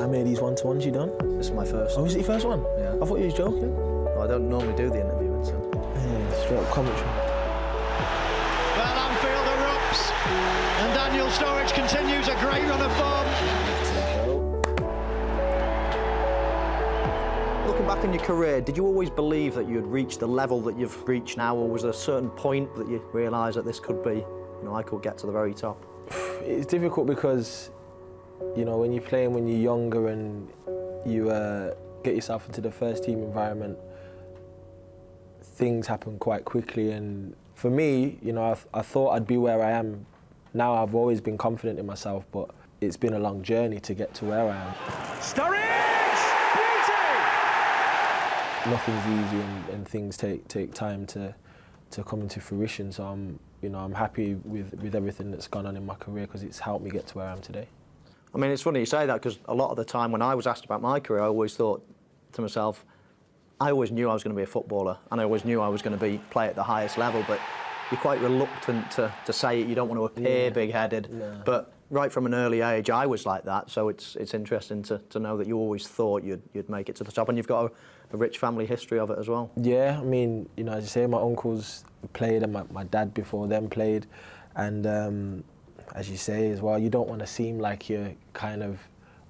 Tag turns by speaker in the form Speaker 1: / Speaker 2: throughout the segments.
Speaker 1: How many of these one-to-ones you done?
Speaker 2: This is my first.
Speaker 1: Oh, was it your first one?
Speaker 2: Yeah.
Speaker 1: I thought you was joking.
Speaker 2: Well, I don't normally do the interviewing, so.
Speaker 1: Yeah, straight up commentary.
Speaker 3: Well, Anfield erupts, and Daniel Sturridge continues a great run of form.
Speaker 2: Looking back on your career, did you always believe that you'd reach the level that you've reached now, or was there a certain point that you realised that this could be, I could get to the very top?
Speaker 1: It's difficult because, when you're playing when you're younger and you get yourself into the first team environment, things happen quite quickly. And for me, I thought I'd be where I am. Now I've always been confident in myself, but it's been a long journey to get to where I am.
Speaker 3: Sturridge!
Speaker 1: Nothing's easy, and things take time to come into fruition. So I'm happy with everything that's gone on in my career because it's helped me get to where I am today.
Speaker 2: I mean, it's funny you say that because a lot of the time when I was asked about my career, I always thought to myself, I always knew I was going to be a footballer and I always knew I was going to play at the highest level, but you're quite reluctant to say it. You don't want to appear big-headed. No. But right from an early age, I was like that. So it's interesting to know that you always thought you'd make it to the top, and you've got a rich family history of it as well.
Speaker 1: Yeah, I mean, as you say, my uncles played and my dad before them played, and as you say as well, you don't want to seem like you're kind of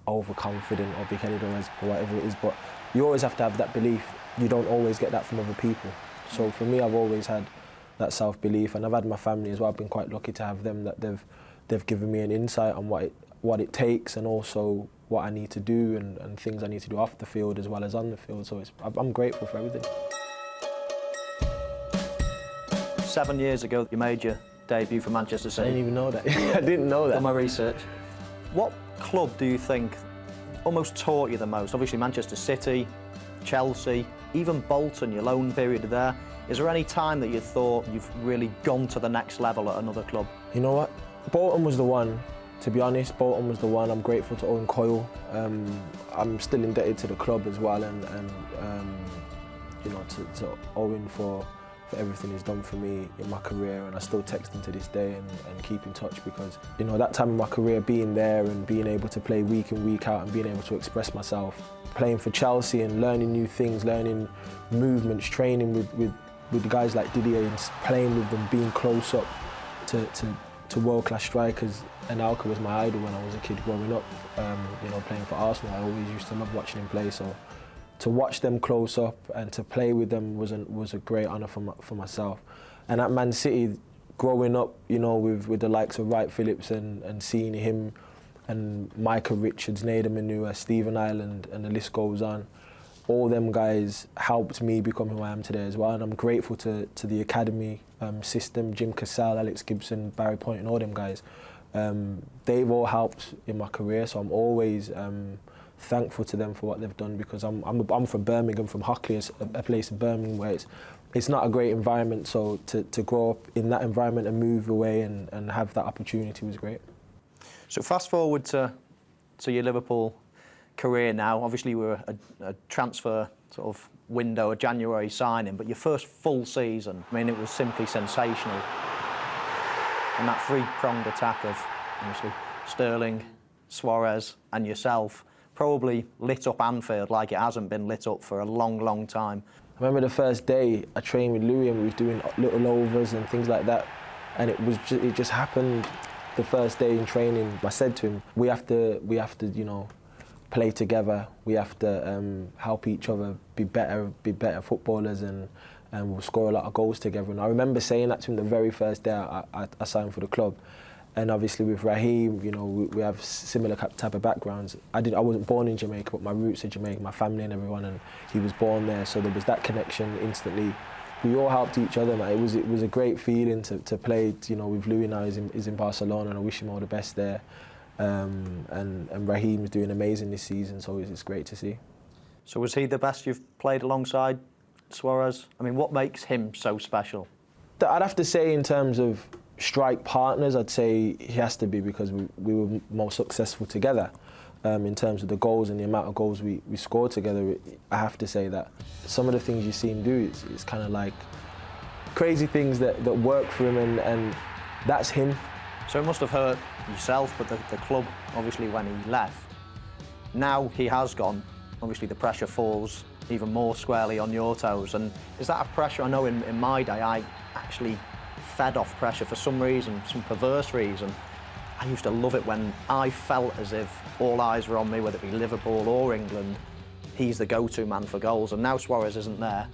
Speaker 1: overconfident or big-headed or whatever it is, but you always have to have that belief. You don't always get that from other people. So for me, I've always had that self-belief, and I've had my family as well. I've been quite lucky to have them, that they've given me an insight on what it takes, and also what I need to do and things I need to do off the field as well as on the field. So I'm grateful for everything.
Speaker 2: 7 years ago, you made your debut for Manchester City.
Speaker 1: I didn't even know that. I didn't know that.
Speaker 2: Done my research. What club do you think almost taught you the most? Obviously Manchester City, Chelsea, even Bolton, your loan period there. Is there any time that you thought you've really gone to the next level at another club?
Speaker 1: You know what? Bolton was the one. To be honest, Bolton was the one. I'm grateful to Owen Coyle. I'm still indebted to the club as well, and to Owen for everything he's done for me in my career, and I still text him to this day and keep in touch because, that time in my career, being there and being able to play week in, week out and being able to express myself, playing for Chelsea and learning new things, learning movements, training with guys like Didier and playing with them, being close up to world-class strikers. And Alka was my idol when I was a kid growing up, playing for Arsenal. I always used to love watching him play, so to watch them close up and to play with them was a great honour for myself. And at Man City, growing up, with the likes of Wright Phillips and seeing him and Micah Richards, Nader Manua, Stephen Ireland, and the list goes on, all them guys helped me become who I am today as well. And I'm grateful to the academy system, Jim Cassell, Alex Gibson, Barry Point, and all them guys. They've all helped in my career, so I'm always thankful to them for what they've done, because I'm from Birmingham, from Hockley, a place in Birmingham where it's not a great environment, so to grow up in that environment and move away and have that opportunity was great.
Speaker 2: So fast forward to your Liverpool career now. Obviously you were a transfer sort of window, a January signing, but your first full season, it was simply sensational. And that three-pronged attack of, obviously, Sterling, Suarez and yourself probably lit up Anfield like it hasn't been lit up for a long, long time.
Speaker 1: I remember the first day I trained with Louis and we was doing little overs and things like that, and it just happened the first day in training. I said to him, we have to play together. We have to help each other be better footballers, and we'll score a lot of goals together. And I remember saying that to him the very first day I signed for the club. And obviously with Raheem, we have similar type of backgrounds. I wasn't born in Jamaica, but my roots are Jamaica, my family and everyone, and he was born there, so there was that connection instantly. We all helped each other, man. It was a great feeling to play, with Louis now. He's in Barcelona, and I wish him all the best there. And Raheem is doing amazing this season, so it's great to see.
Speaker 2: So was he the best you've played alongside Suarez? What makes him so special?
Speaker 1: I'd have to say in terms of strike partners, I'd say he has to be, because we were more successful together. In terms of the goals and the amount of goals we scored together, I have to say that some of the things you see him do, it's kind of like crazy things that work for him, and that's him.
Speaker 2: So it must have hurt yourself, but the club, obviously, when he left, Now he has gone, obviously the pressure falls even more squarely on your toes. And is that a pressure? I know in my day I actually fed off pressure for some reason, some perverse reason. I used to love it when I felt as if all eyes were on me, whether it be Liverpool or England. He's the go-to man for goals, and now Suarez isn't there.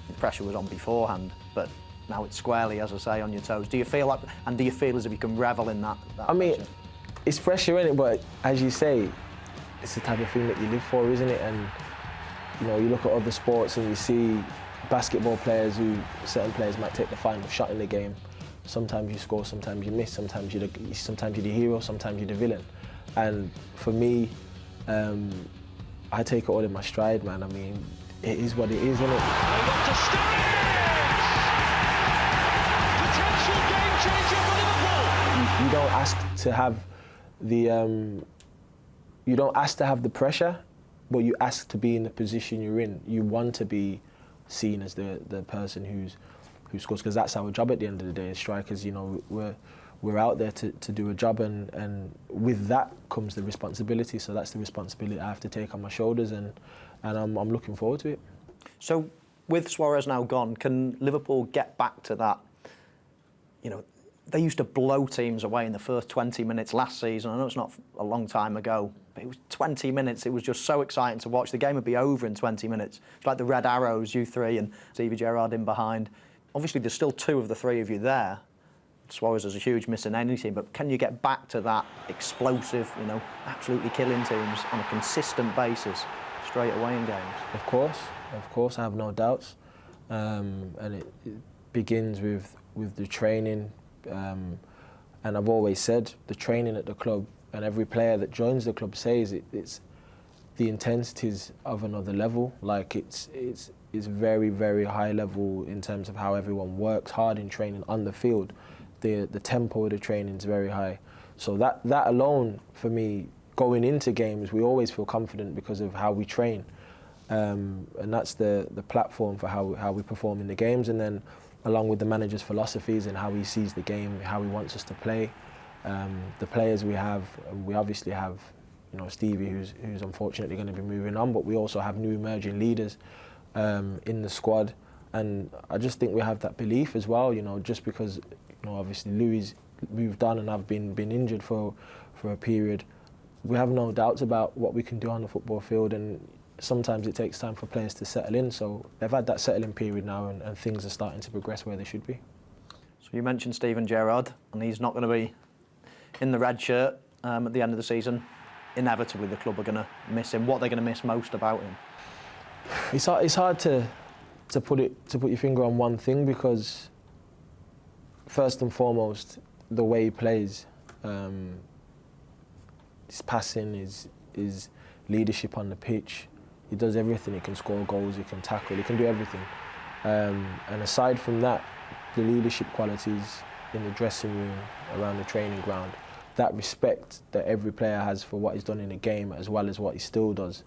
Speaker 2: The pressure was on beforehand, but now it's squarely, as I say, on your toes. Do you feel like, and do you feel as if you can revel in that
Speaker 1: I mean,
Speaker 2: pressure?
Speaker 1: it's pressure in it, but as you say, it's the type of thing that you live for, isn't it? And you know, you look at other sports and you see basketball players certain players might take the final shot in the game. Sometimes you score, sometimes you miss, sometimes you're the hero, sometimes you're the villain. And for me, I take it all in my stride, man. I mean, it is what it is, isn't it?
Speaker 3: To Sturridge! Potential game changer for Liverpool!
Speaker 1: You don't ask to have the pressure, but you ask to be in the position you're in. You want to be seen as the person who scores, because that's our job at the end of the day as strikers. You know, we're out there to do a job, and with that comes the responsibility. So that's the responsibility I have to take on my shoulders, and I'm looking forward to it.
Speaker 2: So with Suarez now gone, can Liverpool get back to that? You know, they used to blow teams away in the first 20 minutes last season. I know it's not a long time ago, but it was 20 minutes. It was just so exciting to watch. The game would be over in 20 minutes. It's like the Red Arrows, you three, and Stevie Gerrard in behind. Obviously, there's still two of the three of you there. Suarez is a huge miss in any team, but can you get back to that explosive, you know, absolutely killing teams on a consistent basis straight away in games?
Speaker 1: Of course, I have no doubts. And it begins with the training. And I've always said the training at the club, and every player that joins the club says it's the intensity's of another level. Like it's very, very high level in terms of how everyone works hard in training on the field. The tempo of the training is very high. So that alone, for me, going into games, we always feel confident because of how we train. And that's the platform for how we perform in the games, and then along with the manager's philosophies and how he sees the game, how he wants us to play. The players we obviously have, you know, Stevie, who's unfortunately going to be moving on, but we also have new emerging leaders in the squad. And I just think we have that belief as well, you know, just because, you know, obviously Louis moved on and I've been injured for a period. We have no doubts about what we can do on the football field, and sometimes it takes time for players to settle in. So they've had that settling period now, and things are starting to progress where they should be.
Speaker 2: So you mentioned Steven Gerrard, and he's not going to be in the red shirt at the end of the season. Inevitably, the club are going to miss him. What are they going to miss most about him?
Speaker 1: It's hard to put your finger on one thing, because first and foremost, the way he plays, his passing, his leadership on the pitch. He does everything. He can score goals, he can tackle, he can do everything. And aside from that, the leadership qualities in the dressing room, around the training ground, that respect that every player has for what he's done in the game as well as what he still does.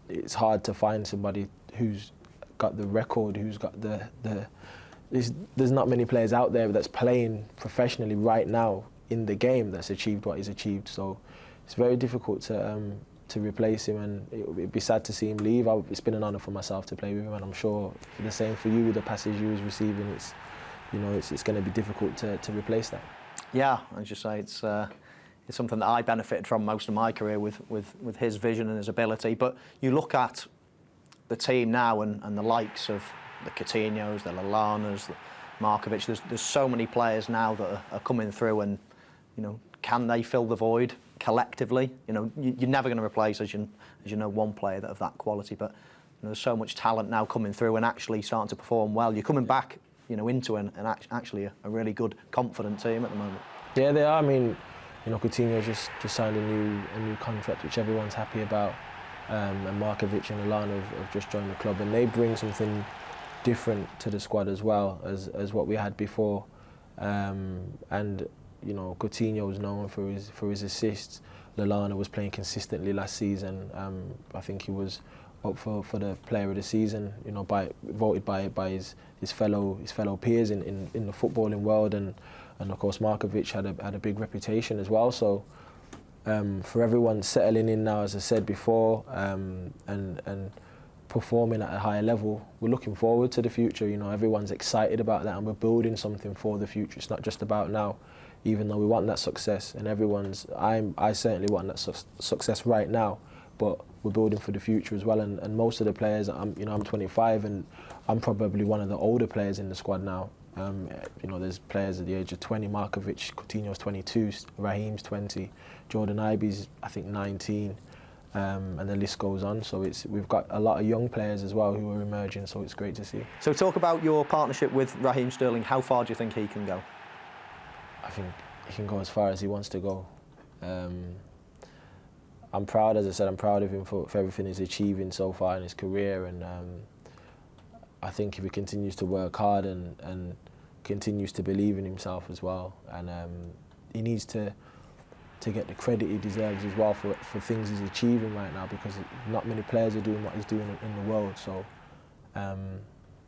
Speaker 1: It's hard to find somebody who's got the record, who's got there's not many players out there that's playing professionally right now in the game that's achieved what he's achieved. So it's very difficult to replace him, and it'd be sad to see him leave. It's been an honour for myself to play with him, and I'm sure for the same for you with the passes you was receiving. It's going to be difficult to replace that.
Speaker 2: Yeah, as you say, it's something that I benefited from most of my career with his vision and his ability. But you look at the team now and the likes of the Coutinhos, the Lallanas, the Markovic. There's so many players now that are coming through, and you know, can they fill the void collectively? You know, you're never going to replace, as you know, one player of that quality. But you know, there's so much talent now coming through and actually starting to perform well. You're coming back, you know, into actually a really good, confident team at the moment.
Speaker 1: Yeah, they are. I mean, you know, Coutinho just signed a new contract, which everyone's happy about. And Markovic and Lallana have just joined the club, and they bring something different to the squad as well as what we had before. And you know, Coutinho was known for his assists. Lallana was playing consistently last season. I think he was up for the player of the season, you know, voted by his fellow peers in the footballing world, and of course Markovic had a big reputation as well. So for everyone settling in now, as I said before, and performing at a higher level. We're looking forward to the future. You know, everyone's excited about that, and we're building something for the future. It's not just about now, even though we want that success, and I certainly want that success right now, but we're building for the future as well. And most of the players, I'm 25, and I'm probably one of the older players in the squad now. You know, there's players at the age of 20, Markovic, Coutinho's 22, Raheem's 20, Jordan Ibe's I think 19. And the list goes on. So we've got a lot of young players as well who are emerging, so it's great to see.
Speaker 2: So talk about your partnership with Raheem Sterling. How far do you think he can go?
Speaker 1: I think he can go as far as he wants to go. I'm proud, as I said, I'm proud of him for everything he's achieving so far in his career, and I think if he continues to work hard and continues to believe in himself as well, and he needs to get the credit he deserves as well for things he's achieving right now, because not many players are doing what he's doing in the world. So,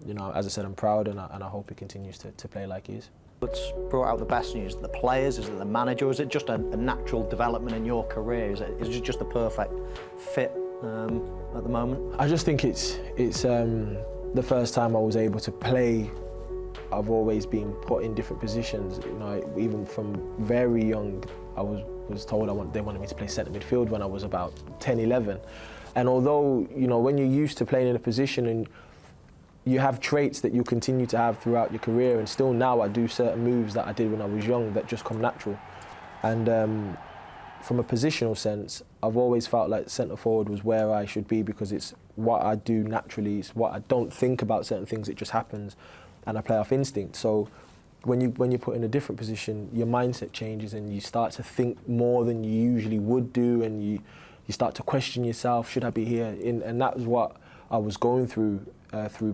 Speaker 1: you know, as I said, I'm proud, and I hope he continues to play like he is.
Speaker 2: What's brought out the best news? The players? Is it the manager? Or is it just a natural development in your career? Is it just the perfect fit at the moment?
Speaker 1: I just think it's the first time I was able to play. I've always been put in different positions. You know, even from very young, I was told they wanted me to play centre midfield when I was about 10, 11. And although, you know, when you're used to playing in a position and you have traits that you continue to have throughout your career, and still now I do certain moves that I did when I was young that just come natural. And from a positional sense, I've always felt like centre forward was where I should be, because it's what I do naturally. It's what I don't think about certain things, it just happens, and I play off instinct. So when you're put in a different position, your mindset changes and you start to think more than you usually would do, and you start to question yourself, should I be here? And that was what I was going through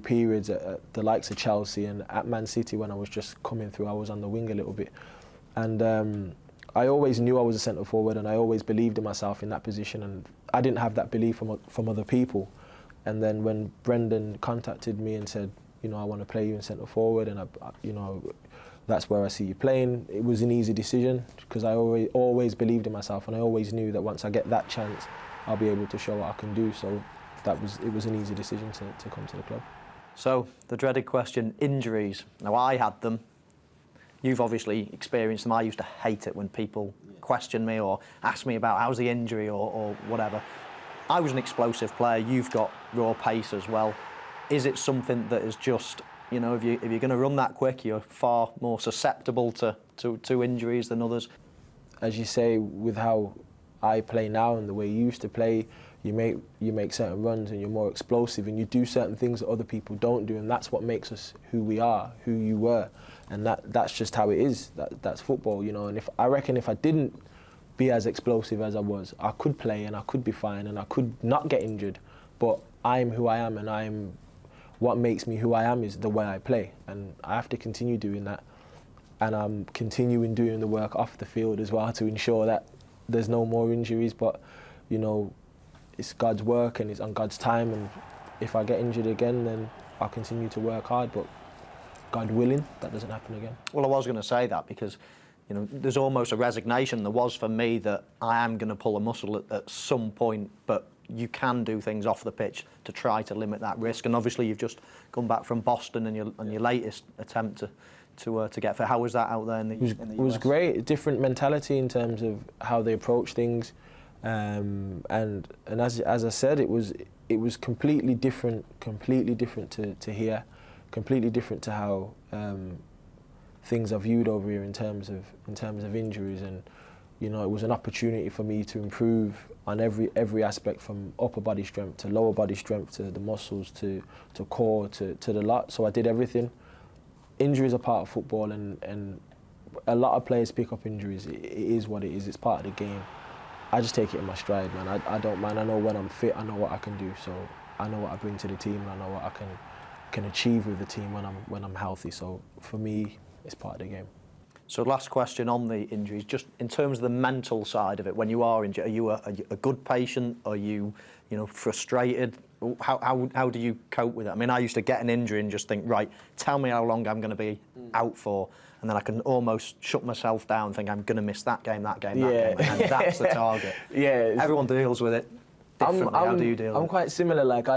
Speaker 1: periods at the likes of Chelsea, and at Man City when I was just coming through, I was on the wing a little bit. And I always knew I was a centre forward, and I always believed in myself in that position, and I didn't have that belief from other people. And then when Brendan contacted me and said, you know, I want to play you in centre forward, and you know, that's where I see you playing, it was an easy decision, because I always believed in myself, and I always knew that once I get that chance, I'll be able to show what I can do. So it was an easy decision to come to the club.
Speaker 2: So the dreaded question, injuries. Now I had them. You've obviously experienced them. I used to hate it when people question me or ask me about how's the injury or whatever. I was an explosive player. You've got raw pace as well. Is it something that is just, you know, if you're going to run that quick, you're far more susceptible to injuries than others?
Speaker 1: As you say, with how I play now and the way you used to play, you make certain runs and you're more explosive, and you do certain things that other people don't do, and that's what makes us who we are, who you were, and that's just how it is. That's football, you know. And I reckon if I didn't be as explosive as I was, I could play and I could be fine and I could not get injured. But I'm who I am, and what makes me who I am is the way I play, and I have to continue doing that. And I'm continuing doing the work off the field as well to ensure that there's no more injuries. But, you know, it's God's work and it's on God's time, and if I get injured again, then I'll continue to work hard, but God willing, that doesn't happen again.
Speaker 2: Well, I was going to say that because, you know, there's almost a resignation. There was for me that I am going to pull a muscle at some point, but you can do things off the pitch to try to limit that risk. And obviously you've just come back from Boston and your latest attempt to get fit. How was that out there in the US?
Speaker 1: It was great. Different mentality in terms of how they approach things. And as I said, it was completely different to here, completely different to how things are viewed over here in terms of injuries. And, you know, it was an opportunity for me to improve on every aspect, from upper body strength to lower body strength to the muscles to core to the lot. So I did everything. Injuries are part of football, and a lot of players pick up injuries. It is what it is. It's part of the game. I just take it in my stride, man. I don't mind. I know when I'm fit, I know what I can do. So I know what I bring to the team, and I know what I can achieve with the team when I'm healthy. So for me, it's part of the game.
Speaker 2: So last question on the injuries, just in terms of the mental side of it, when you are injured, are you a good patient? Are you frustrated? How do you cope with it? I mean, I used to get an injury and just think, right, tell me how long I'm going to be out for, and then I can almost shut myself down and think I'm going to miss that game, that game, that
Speaker 1: Yeah.
Speaker 2: game, and that's the target.
Speaker 1: Yeah,
Speaker 2: Everyone deals with it differently. How do you deal with it?
Speaker 1: I'm quite similar. Like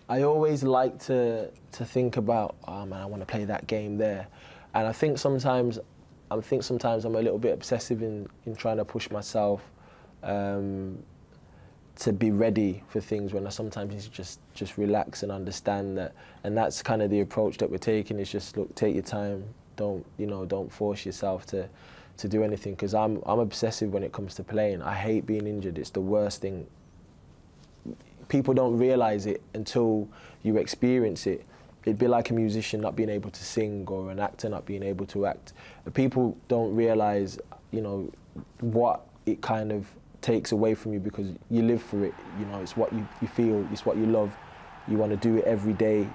Speaker 1: I always like to think about, oh man, I want to play that game there, and I think sometimes I'm a little bit obsessive in trying to push myself to be ready for things when I sometimes need to just relax and understand that. And that's kind of the approach that we're taking, is just look, take your time. Don't force yourself to do anything, because I'm obsessive when it comes to playing. I hate being injured. It's the worst thing. People don't realise it until you experience it. It'd be like a musician not being able to sing, or an actor not being able to act. People don't realise, what it kind of takes away from you, because you live for it. It's what you feel, it's what you love. You want to do it every day.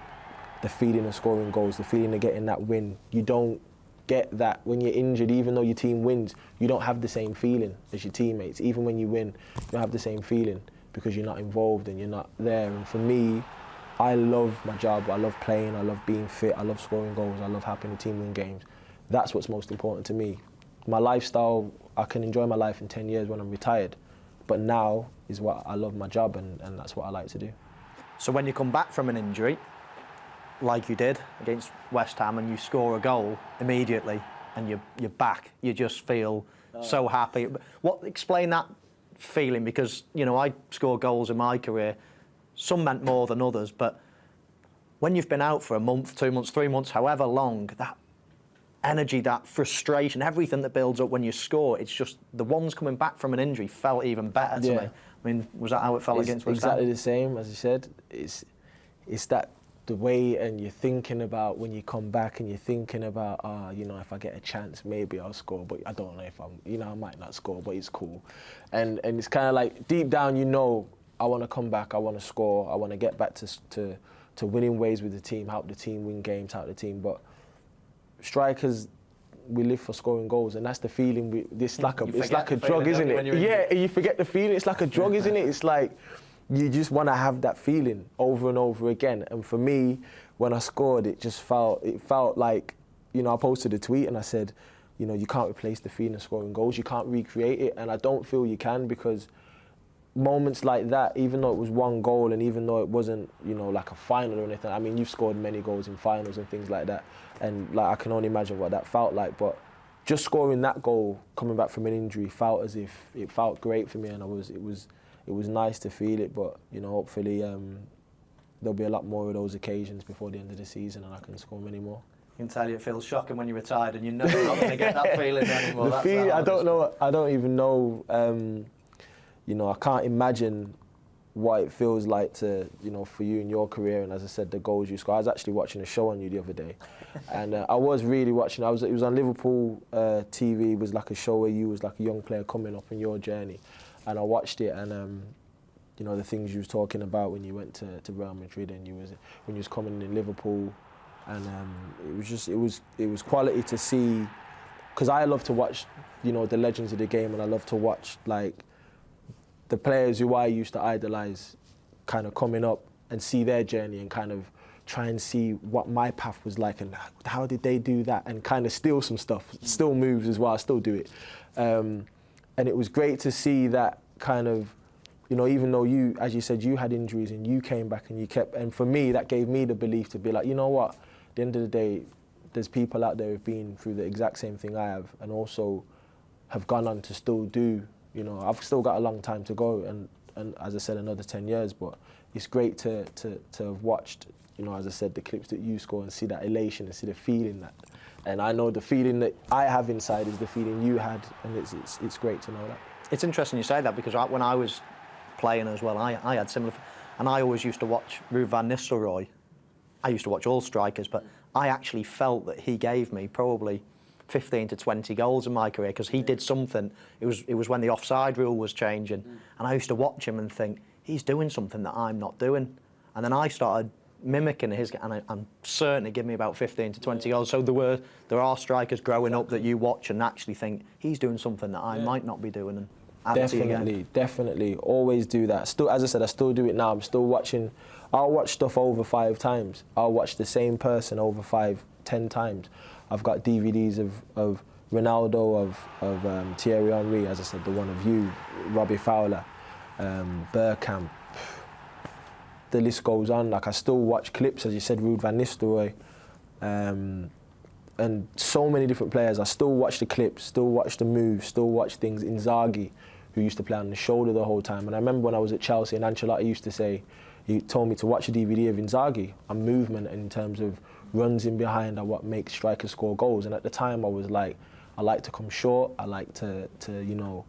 Speaker 1: The feeling of scoring goals, the feeling of getting that win. You don't get that when you're injured. Even though your team wins, you don't have the same feeling as your teammates. Even when you win, you don't have the same feeling, because you're not involved and you're not there. And for me, I love my job. I love playing. I love being fit. I love scoring goals. I love helping the team win games. That's what's most important to me. My lifestyle, I can enjoy my life in 10 years when I'm retired. But now is what I love my job, and that's what I like to do.
Speaker 2: So when you come back from an injury, like you did against West Ham, and you score a goal immediately and you're back, you just feel so happy. Explain that feeling, because, I scored goals in my career. Some meant more than others, but when you've been out for a month, 2 months, 3 months, however long, that energy, that frustration, everything that builds up when you score, it's just the ones coming back from an injury felt even better to me. I mean, was that how it felt against West Ham?
Speaker 1: Exactly the same, as you said. It's that the way, and you're thinking about when you come back, and you're thinking about, if I get a chance, maybe I'll score, but I don't know if I might not score, but it's cool. And it's kind of like, deep down, I want to come back, I want to score, I want to get back to winning ways with the team, help the team win games, help the team. But strikers, we live for scoring goals, and that's the feeling. It's like a drug, isn't it? Yeah, you forget the feeling. It's like a drug, isn't it? It's like you just want to have that feeling over and over again. And for me, when I scored, it felt like, I posted a tweet and I said, you can't replace the feeling of scoring goals. You can't recreate it, and I don't feel you can, because moments like that, even though it was one goal, and even though it wasn't, like a final or anything. I mean, you've scored many goals in finals and things like that, and I can only imagine what that felt like. But just scoring that goal, coming back from an injury, felt as if it felt great for me, and it was nice to feel it. But hopefully there'll be a lot more of those occasions before the end of the season, and I can score many more.
Speaker 2: I can tell you it feels shocking when you're retired and you're not going to get that feeling anymore.
Speaker 1: I don't even know. I can't imagine what it feels like to, for you in your career, and as I said, the goals you score. I was actually watching a show on you the other day, and I was really watching. It was on Liverpool TV. It was like a show where you was like a young player coming up in your journey, and I watched it, and the things you was talking about when you went to Real Madrid, and when you was coming in Liverpool, and it was quality to see, because I love to watch, the legends of the game, and I love to watch like the players who I used to idolise kind of coming up and see their journey, and kind of try and see what my path was like and how did they do that, and kind of steal some stuff, still moves as well, I still do it. And it was great to see that kind of, even though you, as you said, you had injuries and you came back and you kept, and for me, that gave me the belief to be like, what, at the end of the day, there's people out there who've been through the exact same thing I have, and also have gone on to still do. I've still got a long time to go, and as I said, another 10 years, but it's great to have watched, as I said, the clips that you score, and see that elation and see the feeling that, and I know the feeling that I have inside is the feeling you had, and it's great to know that. It's
Speaker 2: interesting you say that, because when I was playing as well, I had similar, and I always used to watch Ruud van Nistelrooy. I used to watch all strikers, but I actually felt that he gave me probably 15 to 20 goals in my career, because he did something. It was when the offside rule was changing, and I used to watch him and think, he's doing something that I'm not doing. And then I started mimicking his, and I'm certain it gave me about 15 to 20 goals. So there are strikers growing up that you watch and actually think, he's doing something that I might not be doing. And
Speaker 1: Definitely, always do that. Still, as I said, I still do it now. I'm still watching. I'll watch stuff over 5 times. I'll watch the same person over 5, 10 times. I've got DVDs of Ronaldo, of Thierry Henry, as I said, the one of you, Robbie Fowler, Bergkamp. The list goes on. Like, I still watch clips, as you said, Ruud van Nistelrooy, and so many different players. I still watch the clips, still watch the moves, still watch things. Inzaghi, who used to play on the shoulder the whole time. And I remember when I was at Chelsea and Ancelotti used to say, he told me to watch a DVD of Inzaghi on movement in terms of runs in behind and what makes strikers score goals. And at the time I was like, I like to come short, I like to you know,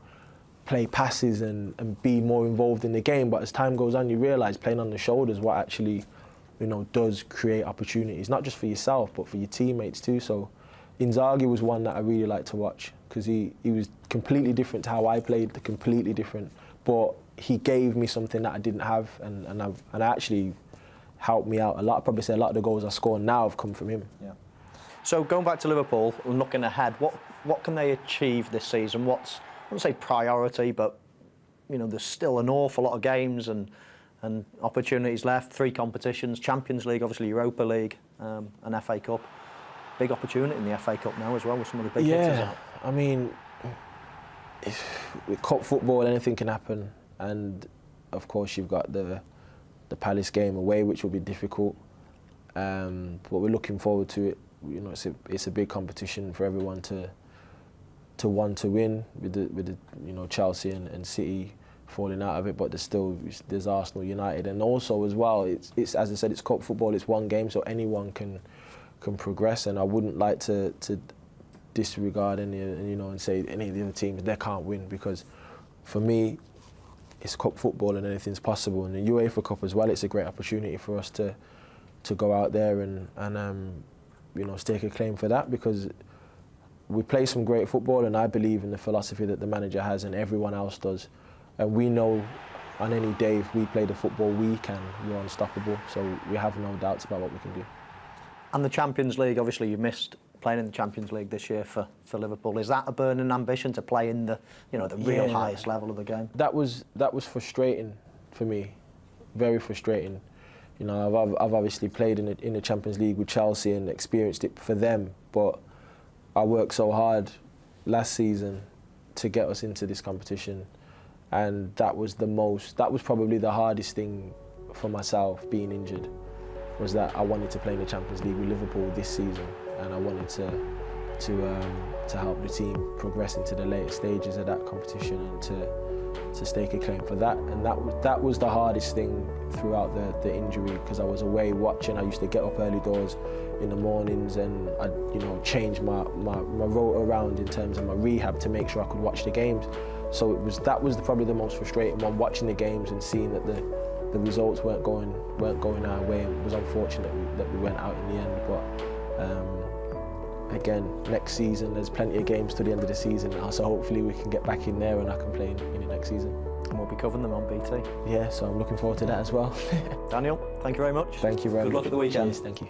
Speaker 1: play passes and be more involved in the game. But as time goes on, you realise playing on the shoulders what actually, you know, does create opportunities, not just for yourself, but for your teammates too. So Inzaghi was one that I really liked to watch because he was completely different to how I played, completely different. But he gave me something that I didn't have, and actually helped me out a lot. I'd probably say a lot of the goals I score now have come from him.
Speaker 2: Yeah. So going back to Liverpool and looking ahead, what can they achieve this season? What's, I wouldn't say priority, but you know, there's still an awful lot of games and opportunities left. 3 competitions: Champions League, obviously Europa League, and FA Cup. Big opportunity in the FA Cup now as well with some of the big hitters out.
Speaker 1: I mean, with cup football, anything can happen, and of course you've got the Palace game away, which will be difficult. But we're looking forward to it. You know, it's a big competition for everyone to want to win, with the you know, Chelsea and City falling out of it, but there's Arsenal, United, and also as well, it's as I said, it's cup football. It's one game, so anyone can progress, and I wouldn't like to disregard any, you know, and say any of the other teams they can't win, because for me it's cup football and anything's possible. And the UEFA Cup as well, it's a great opportunity for us to go out there and you know, stake a claim for that, because we play some great football, and I believe in the philosophy that the manager has and everyone else does. And we know on any day if we play the football we're unstoppable, so we have no doubts about what we can do.
Speaker 2: And the Champions League, obviously you missed playing in the Champions League this year for Liverpool. Is that a burning ambition to play in the, you know, the real highest level of the game?
Speaker 1: That was frustrating for me, very frustrating. You know, I've obviously played in the Champions League with Chelsea and experienced it for them, but I worked so hard last season to get us into this competition, and that was probably the hardest thing for myself, being injured, was that I wanted to play in the Champions League with Liverpool this season, and I wanted to help the team progress into the later stages of that competition and to stake a claim for that. And that was the hardest thing throughout the injury, because I was away watching. I used to get up early doors in the mornings, and I'd, you know, change my rota around in terms of my rehab to make sure I could watch the games. So that was probably the most frustrating one, watching the games and seeing that the results weren't going our way. It was unfortunate that we went out in the end, but again, next season there's plenty of games to the end of the season now, so hopefully we can get back in there and I can play in it next season.
Speaker 2: And we'll be covering them on BT.
Speaker 1: Yeah, so I'm looking forward to that as well.
Speaker 2: Daniel, thank you very much.
Speaker 1: Thank you very much.
Speaker 2: Good luck at the weekend.
Speaker 1: Cheers, thank you.